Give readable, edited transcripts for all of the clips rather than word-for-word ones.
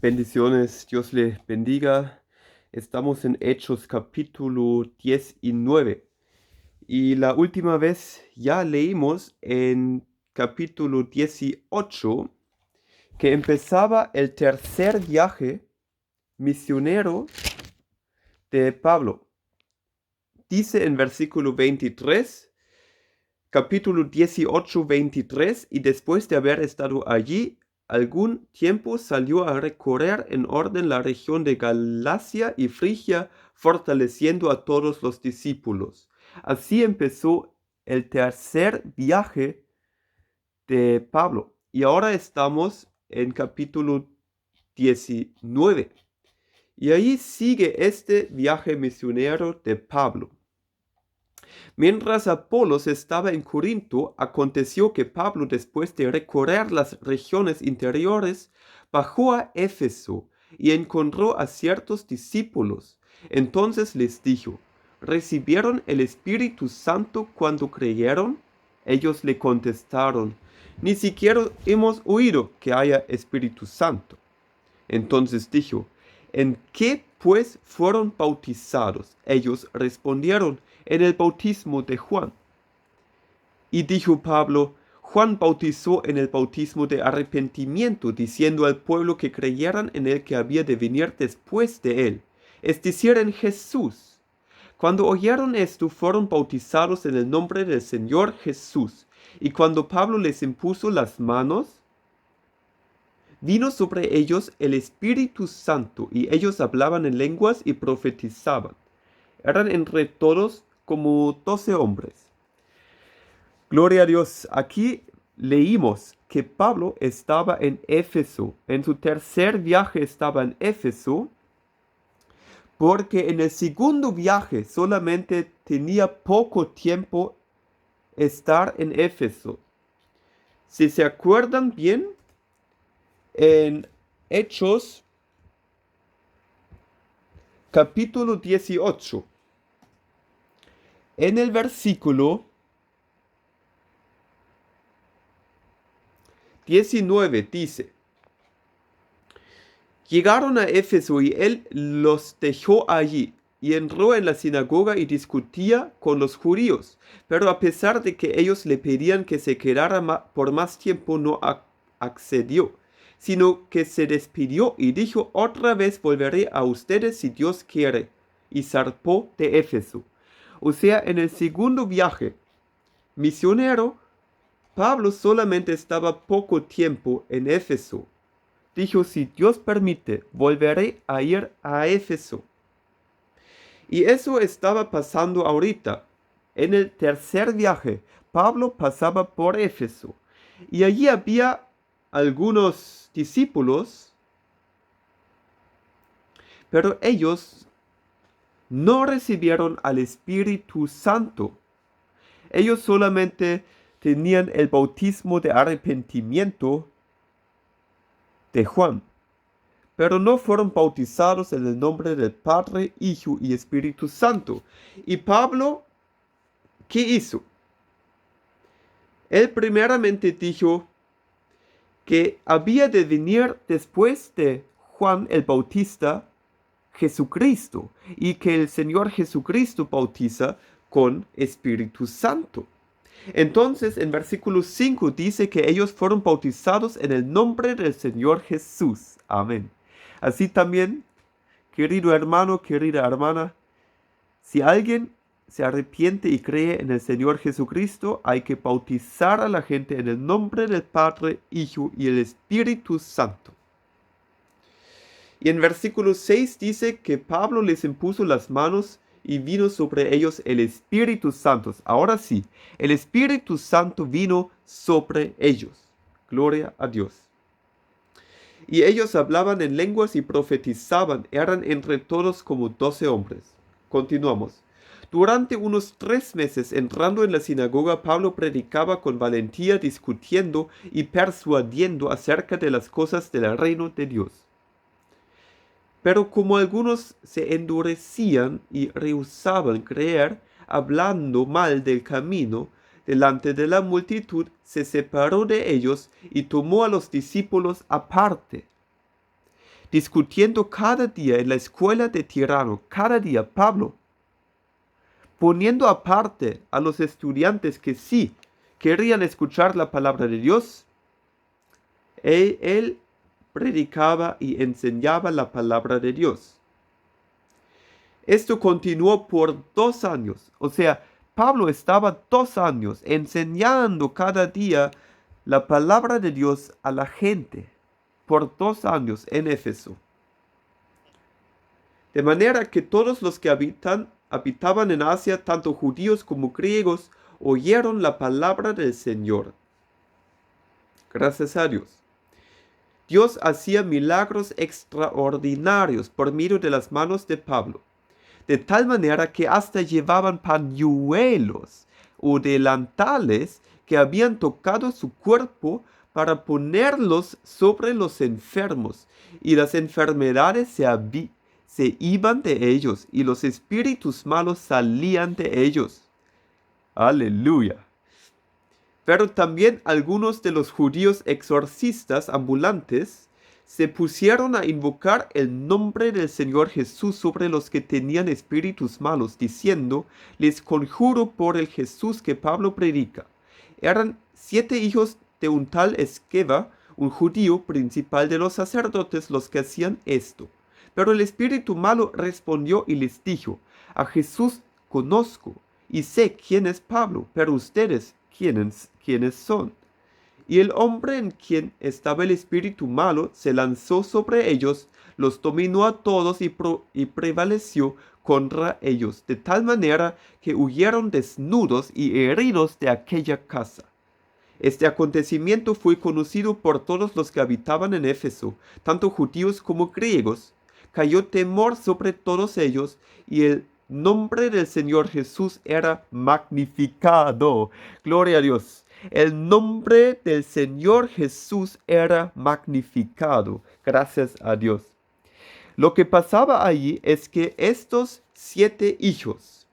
Bendiciones, Dios le bendiga. Estamos en Hechos capítulo 19 y la última vez ya leímos en capítulo 18 que empezaba el tercer viaje misionero de Pablo. Dice en versículo 23, capítulo 18, 23, y después de haber estado allí algún tiempo salió a recorrer en orden la región de Galacia y Frigia, fortaleciendo a todos los discípulos. Así empezó el tercer viaje de Pablo. Y ahora estamos en capítulo 19. Y ahí sigue este viaje misionero de Pablo. Mientras Apolos estaba en Corinto, aconteció que Pablo, después de recorrer las regiones interiores, bajó a Éfeso y encontró a ciertos discípulos. Entonces les dijo: ¿recibieron el Espíritu Santo cuando creyeron? Ellos le contestaron: ni siquiera hemos oído que haya Espíritu Santo. Entonces dijo: ¿en qué pues fueron bautizados? Ellos respondieron: en el bautismo de Juan. Y dijo Pablo: Juan bautizó en el bautismo de arrepentimiento, diciendo al pueblo que creyeran en el que había de venir después de él, es decir, en Jesús. Cuando oyeron esto, fueron bautizados en el nombre del Señor Jesús. Y cuando Pablo les impuso las manos, vino sobre ellos el Espíritu Santo, y ellos hablaban en lenguas y profetizaban. Eran entre todos como 12 hombres. Gloria a Dios. Aquí leímos que Pablo estaba en Éfeso. En su tercer viaje estaba en Éfeso, porque en el segundo viaje solamente tenía poco tiempo estar en Éfeso. Si se acuerdan bien, en Hechos capítulo 18, en el versículo 19 dice: llegaron a Éfeso y él los dejó allí, y entró en la sinagoga y discutía con los judíos. Pero a pesar de que ellos le pedían que se quedara por más tiempo, no accedió, sino que se despidió y dijo: otra vez volveré a ustedes si Dios quiere. Y zarpó de Éfeso. O sea, en el segundo viaje misionero, Pablo solamente estaba poco tiempo en Éfeso. Dijo: si Dios permite, volveré a ir a Éfeso. Y eso estaba pasando ahorita. En el tercer viaje, Pablo pasaba por Éfeso. Y allí había algunos discípulos, pero ellos no recibieron al Espíritu Santo. Ellos solamente tenían el bautismo de arrepentimiento de Juan, pero no fueron bautizados en el nombre del Padre, Hijo y Espíritu Santo. Y Pablo, ¿qué hizo? Él primeramente dijo que había de venir después de Juan el Bautista Jesucristo, y que el Señor Jesucristo bautiza con Espíritu Santo. Entonces, en versículo 5 dice que ellos fueron bautizados en el nombre del Señor Jesús. Amén. Así también, querido hermano, querida hermana, si alguien se arrepiente y cree en el Señor Jesucristo, hay que bautizar a la gente en el nombre del Padre, Hijo y el Espíritu Santo. Y en versículo 6 dice que Pablo les impuso las manos y vino sobre ellos el Espíritu Santo. Ahora sí, el Espíritu Santo vino sobre ellos. Gloria a Dios. Y ellos hablaban en lenguas y profetizaban. Eran entre todos como 12 hombres. Continuamos. Durante unos 3 meses, entrando en la sinagoga, Pablo predicaba con valentía, discutiendo y persuadiendo acerca de las cosas del reino de Dios. Pero como algunos se endurecían y rehusaban creer, hablando mal del camino, delante de la multitud, se separó de ellos y tomó a los discípulos aparte. discutiendo cada día en la escuela de Tirano, cada día Pablo, poniendo aparte a los estudiantes que sí querían escuchar la palabra de Dios, él predicaba y enseñaba la palabra de Dios. Esto continuó por 2 años, o sea, Pablo estaba 2 años enseñando cada día la palabra de Dios a la gente, por 2 años en Éfeso. De manera que todos los que habitaban en Asia, tanto judíos como griegos, oyeron la palabra del Señor. Gracias a Dios. Dios hacía milagros extraordinarios por medio de las manos de Pablo, de tal manera que hasta llevaban pañuelos o delantales que habían tocado su cuerpo para ponerlos sobre los enfermos, y las enfermedades se iban de ellos, y los espíritus malos salían de ellos. Aleluya. Pero también algunos de los judíos exorcistas ambulantes se pusieron a invocar el nombre del Señor Jesús sobre los que tenían espíritus malos, diciendo: les conjuro por el Jesús que Pablo predica. Eran 7 hijos de un tal Esqueva, un judío principal de los sacerdotes, los que hacían esto. Pero el espíritu malo respondió y les dijo: a Jesús conozco y sé quién es Pablo, pero ustedes, ¿quiénes son? Y el hombre en quien estaba el espíritu malo se lanzó sobre ellos, los dominó a todos y prevaleció contra ellos, de tal manera que huyeron desnudos y heridos de aquella casa. Este acontecimiento fue conocido por todos los que habitaban en Éfeso, tanto judíos como griegos. Cayó temor sobre todos ellos, y el nombre del Señor Jesús era magnificado. Gloria a Dios. El nombre del Señor Jesús era magnificado. Gracias a Dios. Lo que pasaba allí es que estos 7 hijos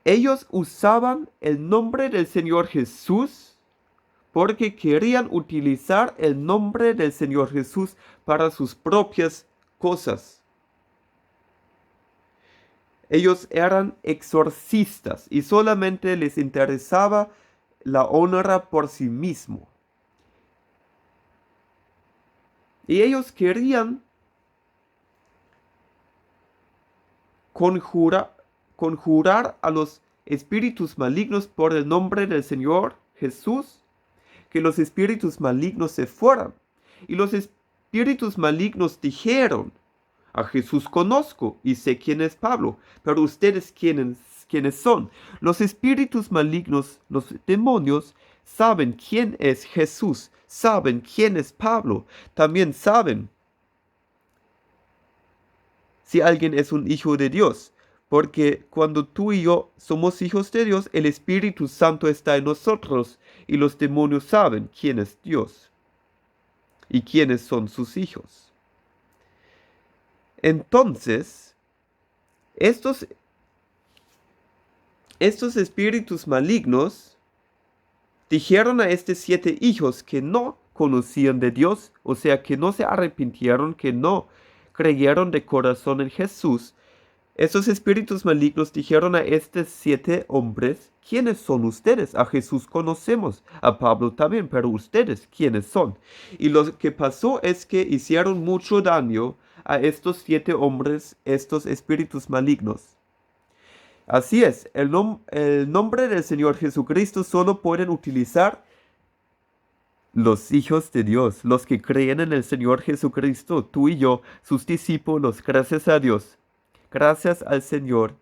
ellos usaban el nombre del Señor Jesús porque querían utilizar el nombre del Señor Jesús para sus propias cosas. Ellos eran exorcistas y solamente les interesaba la honra por sí mismo. Y ellos querían conjurar a los espíritus malignos por el nombre del Señor Jesús, que los espíritus malignos se fueran. Y los espíritus malignos dijeron: a Jesús conozco y sé quién es Pablo, pero ustedes quiénes son. Los espíritus malignos, los demonios, saben quién es Jesús, saben quién es Pablo, también saben si alguien es un hijo de Dios. Porque cuando tú y yo somos hijos de Dios, el Espíritu Santo está en nosotros, y los demonios saben quién es Dios y quiénes son sus hijos. Entonces, estos espíritus malignos dijeron a estos 7 hijos que no conocían de Dios, o sea, que no se arrepintieron, que no creyeron de corazón en Jesús. Estos espíritus malignos dijeron a estos 7 hombres: ¿quiénes son ustedes? A Jesús conocemos, a Pablo también, pero ustedes, ¿quiénes son? Y lo que pasó es que hicieron mucho daño a estos 7 hombres, estos espíritus malignos. Así es, el nombre del Señor Jesucristo solo pueden utilizar los hijos de Dios, los que creen en el Señor Jesucristo, tú y yo, sus discípulos, gracias a Dios. Gracias al Señor.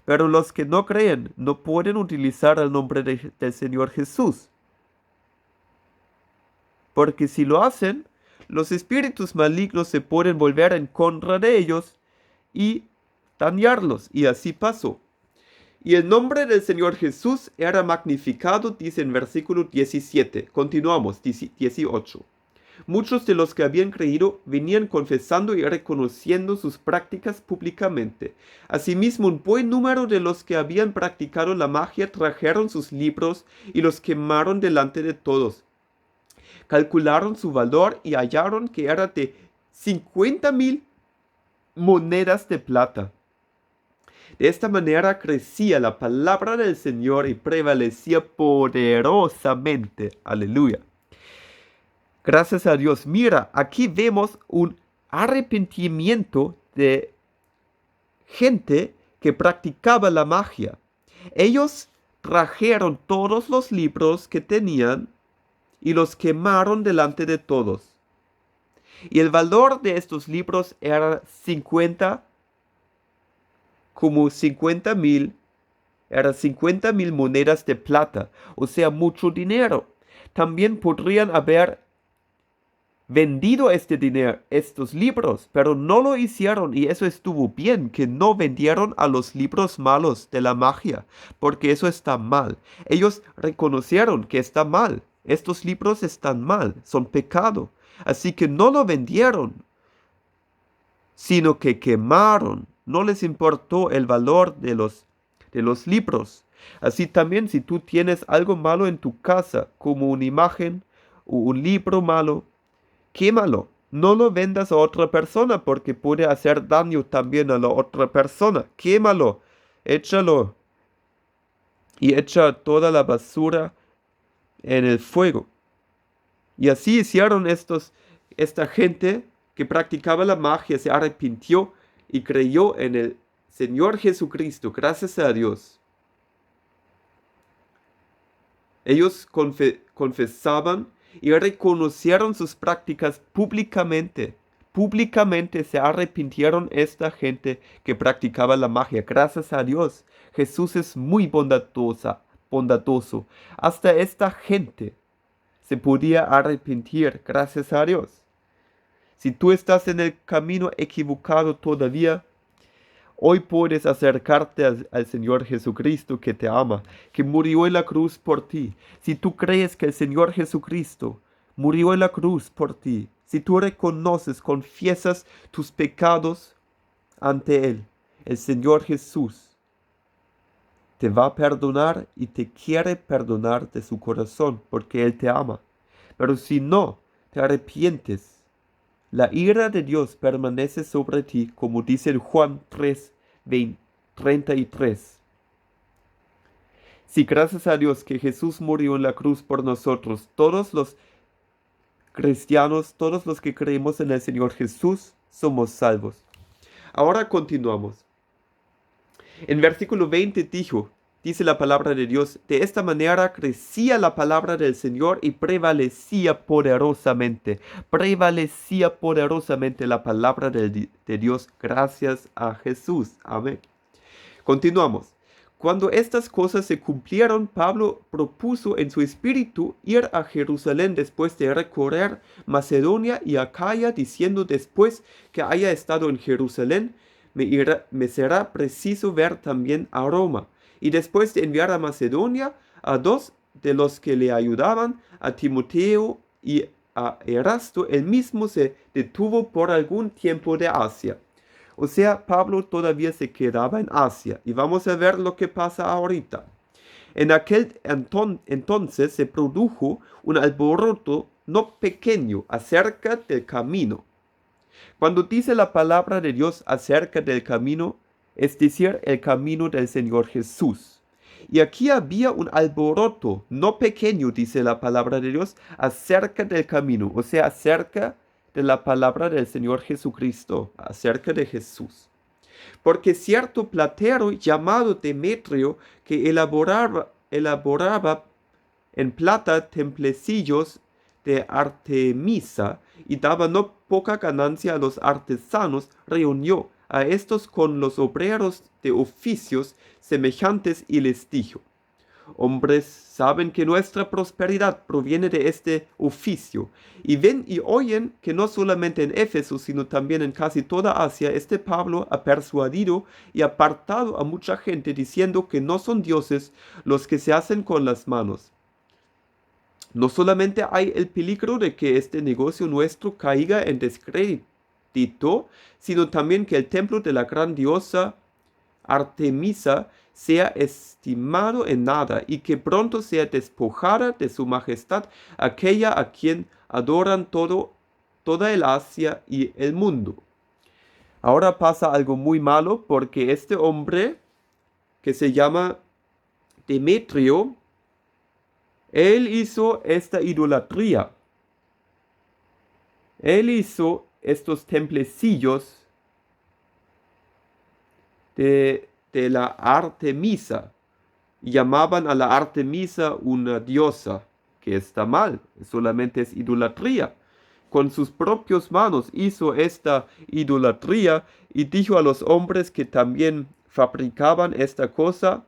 Pero los que no creen no pueden utilizar el nombre del Señor Jesús. Porque si lo hacen, los espíritus malignos se pueden volver en contra de ellos y dañarlos. Y así pasó. Y el nombre del Señor Jesús era magnificado, dice en versículo 17. Continuamos, 18. Muchos de los que habían creído venían confesando y reconociendo sus prácticas públicamente. Asimismo, un buen número de los que habían practicado la magia trajeron sus libros y los quemaron delante de todos. Calcularon su valor y hallaron que era de 50,000 monedas de plata. De esta manera crecía la palabra del Señor y prevalecía poderosamente. Aleluya. Gracias a Dios. Mira, aquí vemos un arrepentimiento de gente que practicaba la magia. Ellos trajeron todos los libros que tenían y los quemaron delante de todos. Y el valor de estos libros era 50,000, eran 50,000 monedas de plata, o sea, mucho dinero. También podrían haber vendido este dinero, estos libros, pero no lo hicieron y eso estuvo bien, que no vendieron a los libros malos de la magia, porque eso está mal. Ellos reconocieron que está mal. Estos libros están mal, son pecado. Así que no lo vendieron, sino que quemaron. No les importó el valor de los libros. Así también si tú tienes algo malo en tu casa, como una imagen o un libro malo, quémalo. No lo vendas a otra persona porque puede hacer daño también a la otra persona. Quémalo, échalo y echa toda la basura en el fuego. Y así hicieron esta gente que practicaba la magia, se arrepintió y creyó en el Señor Jesucristo, gracias a Dios. Ellos confesaban y reconocieron sus prácticas públicamente. Públicamente se arrepintieron esta gente que practicaba la magia. Gracias a Dios, Jesús es muy bondadoso. Hasta esta gente se podía arrepentir, gracias a Dios. Si tú estás en el camino equivocado todavía, hoy puedes acercarte al Señor Jesucristo que te ama, que murió en la cruz por ti. Si tú crees que el Señor Jesucristo murió en la cruz por ti, si tú reconoces, confiesas tus pecados ante Él, el Señor Jesús te va a perdonar y te quiere perdonar de su corazón porque Él te ama. Pero si no te arrepientes, la ira de Dios permanece sobre ti, como dice en Juan 3:33. Si gracias a Dios que Jesús murió en la cruz por nosotros, todos los cristianos, todos los que creemos en el Señor Jesús, somos salvos. Ahora continuamos. En versículo 20 dice la palabra de Dios, de esta manera crecía la palabra del Señor y prevalecía poderosamente la palabra de Dios gracias a Jesús. Amén. Continuamos. Cuando estas cosas se cumplieron, Pablo propuso en su espíritu ir a Jerusalén después de recorrer Macedonia y Acaya, diciendo después que haya estado en Jerusalén, me será preciso ver también a Roma. Y después de enviar a Macedonia a dos de los que le ayudaban, a Timoteo y a Erasto, él mismo se detuvo por algún tiempo de Asia. O sea, Pablo todavía se quedaba en Asia. Y vamos a ver lo que pasa ahorita. En aquel entonces se produjo un alboroto no pequeño acerca del camino. Cuando dice la palabra de Dios acerca del camino, es decir, el camino del Señor Jesús. Y aquí había un alboroto no pequeño, dice la palabra de Dios, acerca del camino, o sea, acerca de la palabra del Señor Jesucristo, acerca de Jesús. Porque cierto platero llamado Demetrio, que elaboraba en plata templecillos de Artemisa y daba no poca ganancia a los artesanos, reunió a estos con los obreros de oficios semejantes y les dijo: hombres, saben que nuestra prosperidad proviene de este oficio, y ven y oyen que no solamente en Éfeso, sino también en casi toda Asia, este Pablo ha persuadido y apartado a mucha gente, diciendo que no son dioses los que se hacen con las manos. No solamente hay el peligro de que este negocio nuestro caiga en descrédito, sino también que el templo de la gran diosa Artemisa sea estimado en nada y que pronto sea despojada de su majestad aquella a quien adoran toda el Asia y el mundo. Ahora pasa algo muy malo porque este hombre que se llama Demetrio, él hizo esta idolatría. Él hizo estos templecillos de la Artemisa. Llamaban a la Artemisa una diosa, que está mal, solamente es idolatría. Con sus propias manos hizo esta idolatría y dijo a los hombres que también fabricaban esta cosa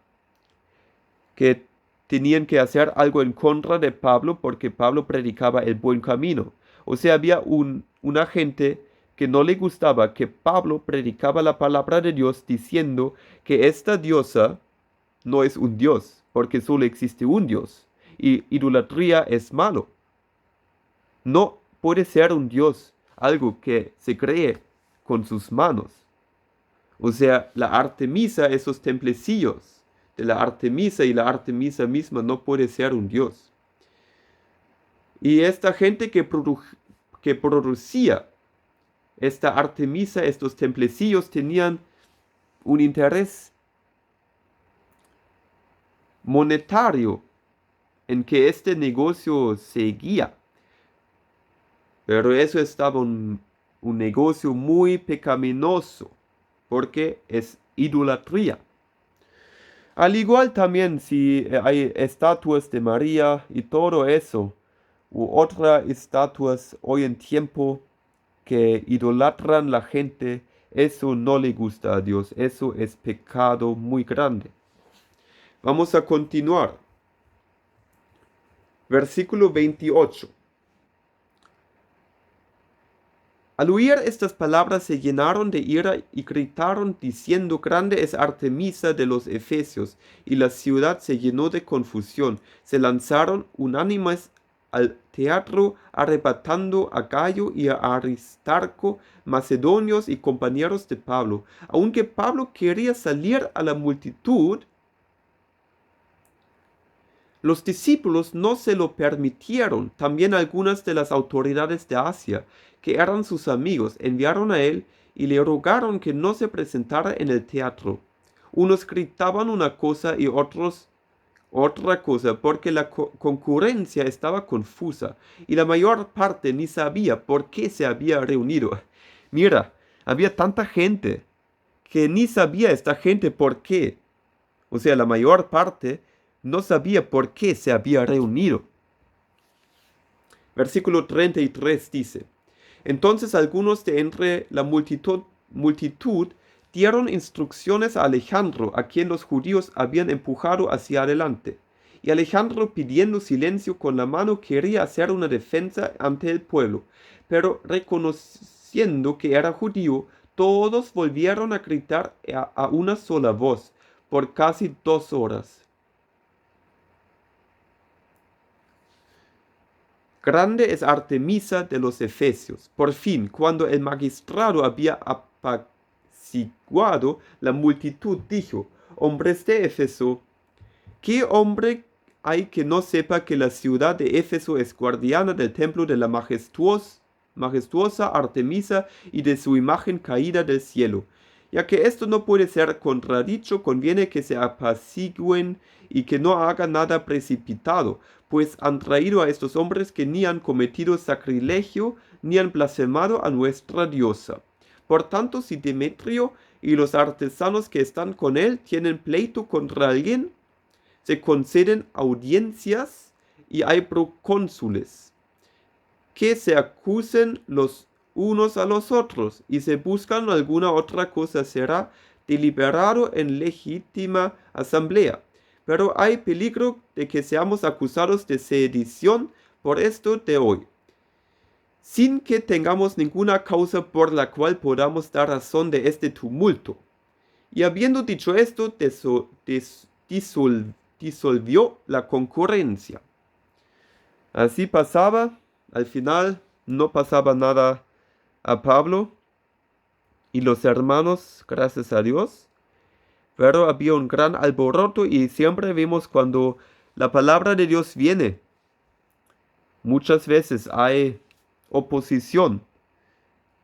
que tenían que hacer algo en contra de Pablo porque Pablo predicaba el buen camino. O sea, había una gente que no le gustaba que Pablo predicaba la palabra de Dios diciendo que esta diosa no es un Dios, porque solo existe un Dios. Y idolatría es malo. No puede ser un Dios algo que se cree con sus manos. O sea, la Artemisa, esos templecillos de la Artemisa y la Artemisa misma no puede ser un Dios. Y esta gente que producía esta Artemisa, estos templecillos, tenían un interés monetario en que este negocio seguía. Pero eso estaba un negocio muy pecaminoso, porque es idolatría. Al igual también si hay estatuas de María y todo eso, u otras estatuas hoy en tiempo que idolatran la gente, eso no le gusta a Dios, eso es pecado muy grande. Vamos a continuar. Versículo 28. Al oír estas palabras se llenaron de ira y gritaron diciendo: grande es Artemisa de los Efesios. Y la ciudad se llenó de confusión. Se lanzaron unánimes al teatro, arrebatando a Gayo y a Aristarco, macedonios y compañeros de Pablo. Aunque Pablo quería salir a la multitud, los discípulos no se lo permitieron. También algunas de las autoridades de Asia, que eran sus amigos, enviaron a él y le rogaron que no se presentara en el teatro. Unos gritaban una cosa y otros otra cosa, porque la concurrencia estaba confusa y la mayor parte ni sabía por qué se había reunido. Mira, había tanta gente que ni sabía esta gente por qué. O sea, la mayor parte no sabía por qué se había reunido. Versículo 33 dice: entonces algunos de entre la multitud dieron instrucciones a Alejandro, a quien los judíos habían empujado hacia adelante. Y Alejandro, pidiendo silencio con la mano, quería hacer una defensa ante el pueblo. Pero reconociendo que era judío, todos volvieron a gritar a una sola voz por casi 2 horas. Grande es Artemisa de los Efesios. Por fin, cuando el magistrado había apaciguado la multitud, dijo: hombres de Éfeso, ¿qué hombre hay que no sepa que la ciudad de Éfeso es guardiana del templo de la majestuosa Artemisa y de su imagen caída del cielo? Ya que esto no puede ser contradicho, conviene que se apacigüen y que no hagan nada precipitado, pues han traído a estos hombres que ni han cometido sacrilegio, ni han blasfemado a nuestra diosa. Por tanto, si Demetrio y los artesanos que están con él tienen pleito contra alguien, se conceden audiencias y hay procónsules, que se acusen los unos a los otros, y si buscan alguna otra cosa será deliberado en legítima asamblea. Pero hay peligro de que seamos acusados de sedición por esto de hoy, sin que tengamos ninguna causa por la cual podamos dar razón de este tumulto. Y habiendo dicho esto, disolvió la concurrencia. Así pasaba, al final no pasaba nada a Pablo y los hermanos, gracias a Dios, pero había un gran alboroto y siempre vemos cuando la palabra de Dios viene. Muchas veces hay oposición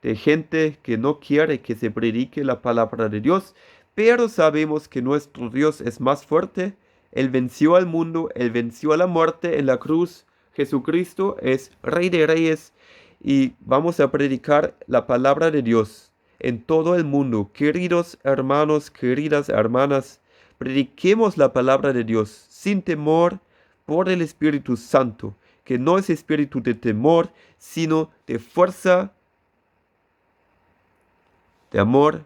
de gente que no quiere que se predique la palabra de Dios, pero sabemos que nuestro Dios es más fuerte. Él venció al mundo, Él venció a la muerte en la cruz. Jesucristo es Rey de Reyes y vamos a predicar la palabra de Dios en todo el mundo. Queridos hermanos, queridas hermanas, prediquemos la palabra de Dios sin temor por el Espíritu Santo, que no es espíritu de temor, sino de fuerza, de amor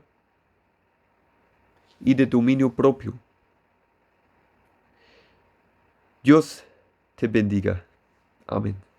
y de dominio propio. Dios te bendiga. Amén.